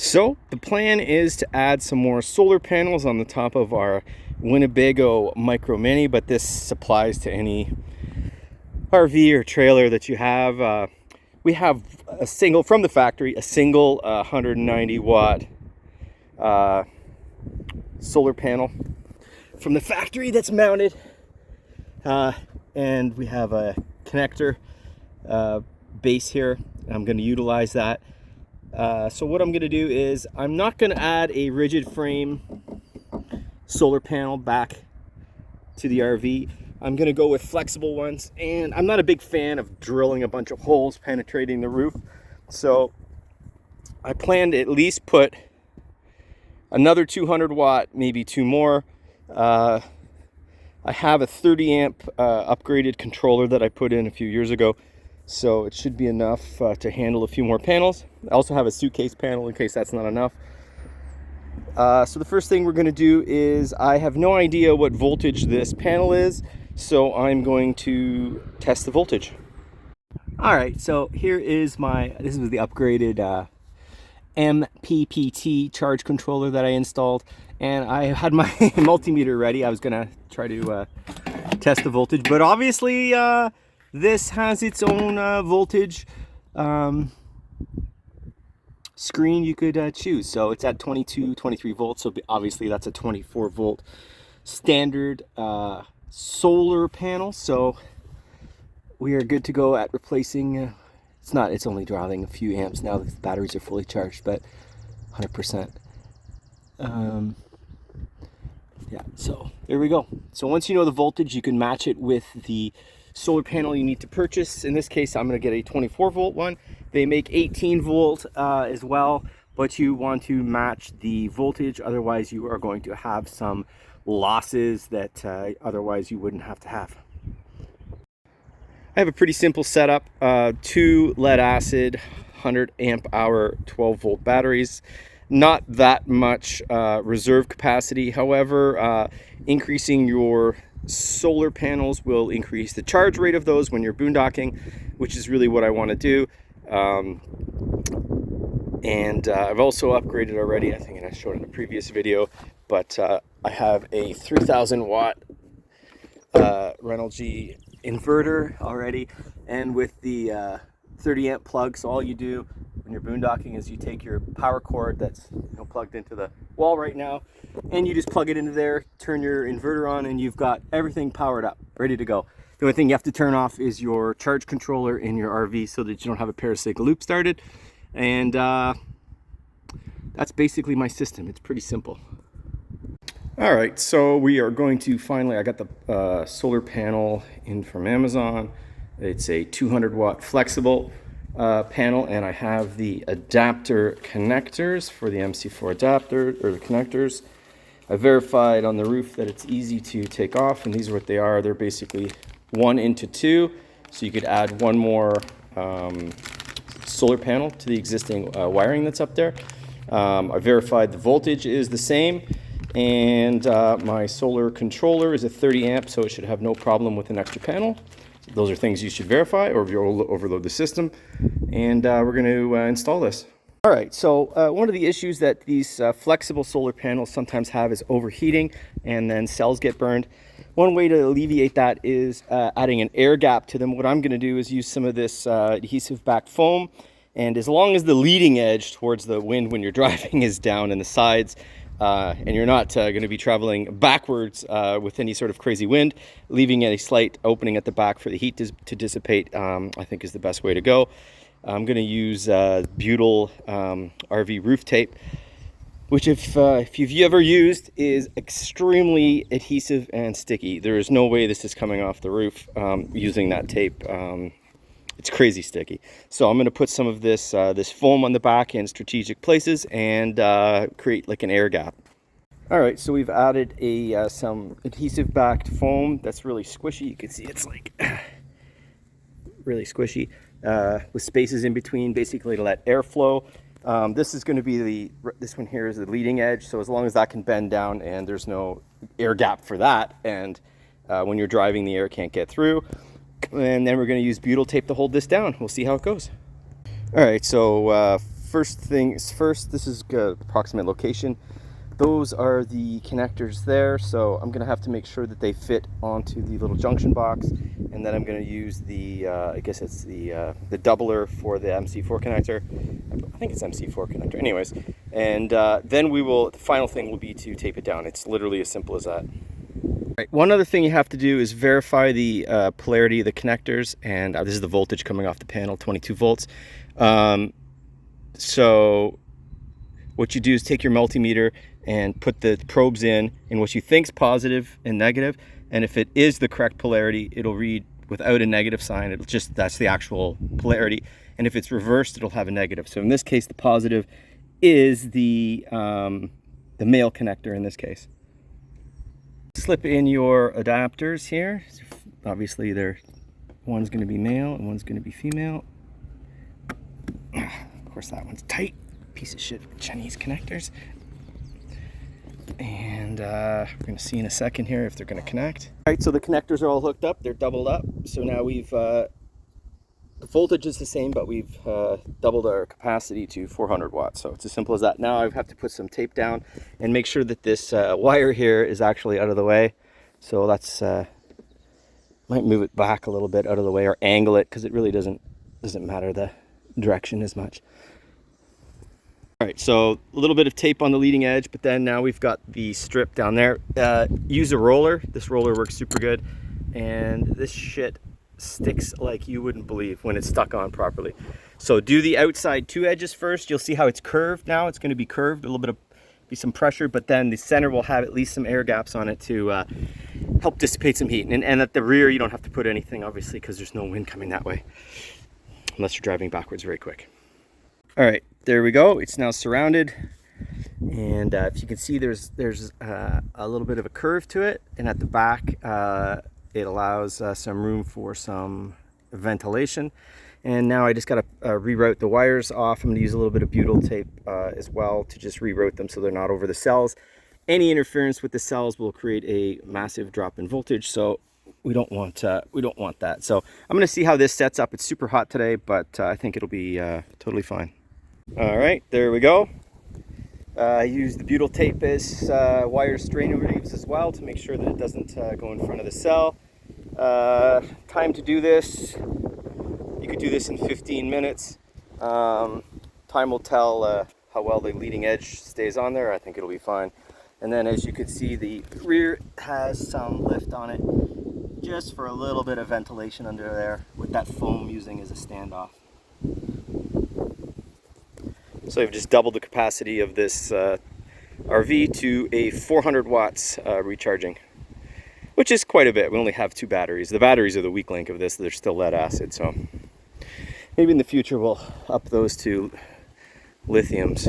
So the plan is to add some more solar panels on the top of our Winnebago Micro Mini, but this applies to any RV or trailer that you have. We have a single, from the factory, a single 190 watt solar panel from the factory that's mounted, and we have a connector base here. I'm going to utilize that. So what I'm going to do is I'm not going to add a rigid frame solar panel back to the RV. I'm going to go with flexible ones, and I'm not a big fan of drilling a bunch of holes penetrating the roof. So I plan to at least put another 200 watt, maybe two more. I have a 30 amp upgraded controller that I put in a few years ago, so it should be enough to handle a few more panels. I also have a suitcase panel in case that's not enough. So the first thing we're going to do is, I have no idea what voltage this panel is, so I'm going to test the voltage. All right, so here is this is the upgraded MPPT charge controller that I installed, and I had my multimeter ready. I was gonna try to test the voltage, but obviously this has its own voltage screen you could choose. So it's at 23 volts, so obviously that's a 24 volt standard solar panel. So we are good to go at replacing. It's only drawing a few amps now that the batteries are fully charged, but 100%. Yeah, so there we go. So once you know the voltage, you can match it with the solar panel you need to purchase. In this case, I'm going to get a 24 volt one. They make 18 volt as well, but you want to match the voltage, otherwise you are going to have some losses that otherwise you wouldn't have to have. I have a pretty simple setup, two lead acid 100 amp hour 12 volt batteries. Not that much reserve capacity. However, increasing your solar panels will increase the charge rate of those when you're boondocking, which is really what I want to do. And I've also upgraded already, I think I showed in a previous video, but I have a 3000 watt Renogy inverter already, and with the 30 amp plug. So all you do when you're boondocking is you take your power cord that's plugged into the wall right now, and you just plug it into there, turn your inverter on, and you've got everything powered up, ready to go. The only thing you have to turn off is your charge controller in your RV so that you don't have a parasitic loop started. And that's basically my system. It's pretty simple. All right, so we are going to finally, I got the solar panel in from Amazon. It's a 200 watt flexible panel, and I have the adapter connectors for the MC4 adapter, or the connectors. I verified on the roof that it's easy to take off, and these are what they are. They're basically 1 into 2, so you could add one more solar panel to the existing wiring that's up there. I verified the voltage is the same, and my solar controller is a 30 amp, so it should have no problem with an extra panel. So those are things you should verify, or if you overload the system. And we're going to install this. All right, so one of the issues that these flexible solar panels sometimes have is overheating, and then cells get burned. One way to alleviate that is adding an air gap to them. What I'm going to do is use some of this adhesive backed foam, and as long as the leading edge towards the wind when you're driving is down in the sides, and you're not going to be traveling backwards with any sort of crazy wind, leaving a slight opening at the back for the heat to dissipate, I think is the best way to go. I'm going to use butyl RV roof tape, which if you've ever used, is extremely adhesive and sticky. There is no way this is coming off the roof using that tape. It's crazy sticky. So I'm going to put some of this this foam on the back in strategic places and create like an air gap. All right, so we've added some adhesive backed foam that's really squishy. You can see it's like really squishy with spaces in between, basically to let air flow. This is going to be this one here is the leading edge, so as long as that can bend down and there's no air gap for that, and when you're driving the air can't get through. And then we're going to use butyl tape to hold this down. We'll see how it goes. All right, so first things first, this is approximate location. Those are the connectors there, so I'm going to have to make sure that they fit onto the little junction box, and then I'm going to use the, I guess it's the doubler for the MC4 connector. I think it's MC4 connector. Anyways, and then the final thing will be to tape it down. It's literally as simple as that. Right, one other thing you have to do is verify the polarity of the connectors, and this is the voltage coming off the panel, 22 volts. So what you do is take your multimeter and put the probes in what you think is positive and negative, and if it is the correct polarity, it'll read without a negative sign. It'll just, that's the actual polarity, and if it's reversed, it'll have a negative. So in this case, the positive is the male connector in this case. Slip in your adapters here. Obviously, one's going to be male and one's going to be female. Of course, that one's tight. Piece of shit Chinese connectors. And we're going to see in a second here if they're going to connect. All right, so the connectors are all hooked up. They're doubled up. So now we've, the voltage is the same, but we've doubled our capacity to 400 watts. So it's as simple as that. Now I have to put some tape down and make sure that this wire here is actually out of the way. So that's, might move it back a little bit out of the way or angle it, because it really doesn't matter the direction as much. All right, so a little bit of tape on the leading edge, but then now we've got the strip down there. Use a roller. This roller works super good, and this shit sticks like you wouldn't believe when it's stuck on properly. So do the outside two edges first. You'll see how it's curved now. It's going to be curved, a little bit of some pressure, but then the center will have at least some air gaps on it to help dissipate some heat. And at the rear, you don't have to put anything, obviously, because there's no wind coming that way, unless you're driving backwards very quick. All right, there we go. It's now surrounded, and if you can see, there's a little bit of a curve to it, and at the back it allows some room for some ventilation. And now I just got to reroute the wires off. I'm going to use a little bit of butyl tape as well to just reroute them so they're not over the cells. Any interference with the cells will create a massive drop in voltage, so we don't want that. So I'm going to see how this sets up. It's super hot today, but I think it'll be totally fine. All right, there we go. I use the butyl tape as wire strainer reliefs as well to make sure that it doesn't go in front of the cell. Time to do this. You could do this in 15 minutes. Time will tell how well the leading edge stays on there. I think it'll be fine. And then, as you can see, the rear has some lift on it, just for a little bit of ventilation under there, with that foam using as a standoff. So I've just doubled the capacity of this RV to a 400 watts recharging, which is quite a bit. We only have 2 batteries. The batteries are the weak link of this. They're still lead acid, so maybe in the future we'll up those to lithiums.